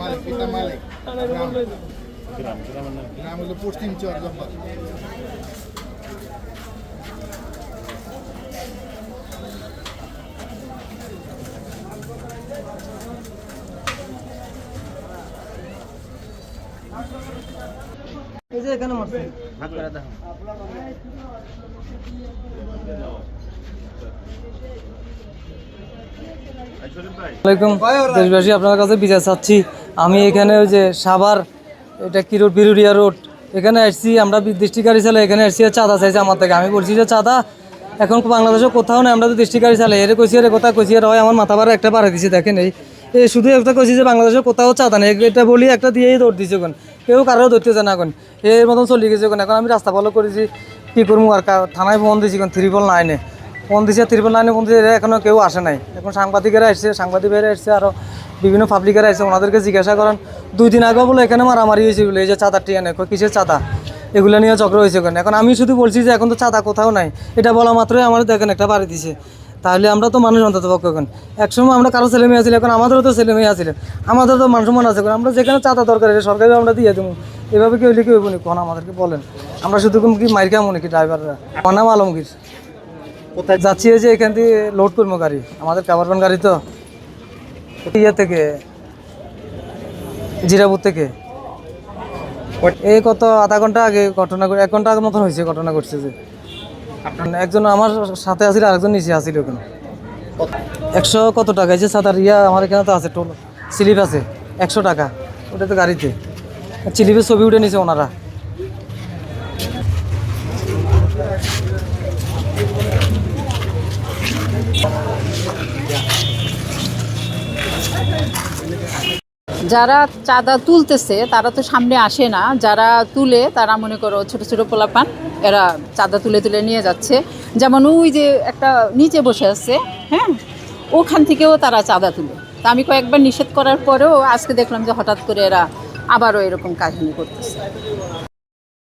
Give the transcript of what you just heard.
মালিক পিতা মালিক গ্রাম হলো পশ্চিম চরজম্বা। এই যে এখানে মারছে ভাগ করে দাও। আসসালামু আলাইকুম দেশবাসী, আপনার কাছে বিচার চাচ্ছি। আমি এখানে ওই যে সাভার, এটা কি রোড, বিরুরিয়া রোড, এখানে আসছি। আমরা দৃষ্টি গাড়ি চালাই, এখানে আসছি চাঁদা চাইছে আমার থেকে। আমি বলছি যে চাঁদা এখন বাংলাদেশে কোথাও নেই, আমরা তো দৃষ্টি গাড়ি চালাই। এর কইছি এর কথা কইছি, হয় আমার মাথা ভাড়া একটা বাড়া দিচ্ছে। দেখেন এই শুধু একটা কইছি যে বাংলাদেশে কোথাও চাঁদা নেই, এটা বলি একটা দিয়েই দৌড় দিচ্ছে। এখন কেউ কারো ধরতে যায় না, এখন এর মতন চলে গেছে। এখন আমি রাস্তা ফলো করেছি, কী করবো আর। থানায় ফোন দিয়েছি, এখন 999 ফোন দিয়েছে, 999 ফোন দিয়েছে, এখনও কেউ আসে নাই। এখন সাংবাদিকেরা এসছে, সাংবাদিকেরা এসছে, আরও বিভিন্ন পাবলিকেরা এসছে। ওনাদেরকে জিজ্ঞাসা করেন 2 দিন আগেও বলে এখানে মারামারি হয়েছে বলে, এই যে চাঁদার টিয়ানে কিসের চাঁদা, এগুলো নিয়ে চক্র হয়েছে। এখন আমি শুধু বলছি যে এখন তো চাঁদা কোথাও নাই। এটা বলা মাত্রই আমার দেখেন একটা বাড়ি দিছে। তাহলে আমরা তো মানুষ অন্তত পক্ষ। এখন একসময় আমরা কারো ছেলে মেয়ে আছিল, এখন আমাদেরও তো ছেলে মেয়ে আছিল, আমাদের তো মান সম্মান আছে। আমরা যেখানে চাঁদা দরকার এটা সরকারি আমরা দিয়ে দেবো। এভাবে কি হইলে কি হইব নি? কোন আমাদেরকে বলেন, আমরা শুধু কি মাইর খামো নাকি ড্রাইভাররা? আমার নাম আলমগীর। কোথায় যাচ্ছি? এই যে এখান থেকে লোড করবো গাড়ি, আমাদের কাভারবান গাড়ি তো, ইয়ে থেকে জিরাপুর থেকে। এই কত আধা ঘন্টা আগে ঘটনা, 1 ঘন্টা আগের মতন হয়েছে ঘটনা ঘটছে। যে একজন আমার সাথে আসছিল, আরেকজন নিচে আসছিল। ওখানে 100 কত টাকা যে সাঁতার ইয়া আমার এখানে তো আছে, টোল স্লিপ আছে 100 টাকা। ওটা তো গাড়িতে স্লিপের ছবি উঠে নিছে ওনারা। যারা চাঁদা তুলতেছে তারা তো সামনে আসে না, যারা তুলে তারা মনে করো ছোট ছোট পোলাপান, এরা চাঁদা তুলে তুলে নিয়ে যাচ্ছে। যেমন ওই যে একটা নিচে বসে আছে, হ্যাঁ, ওখান থেকেও তারা চাঁদা তুলে। তা আমি কয়েকবার নিষেধ করার পরেও আজকে দেখলাম যে হঠাৎ করে এরা আবারও এরকম কাহিনী করতেছে।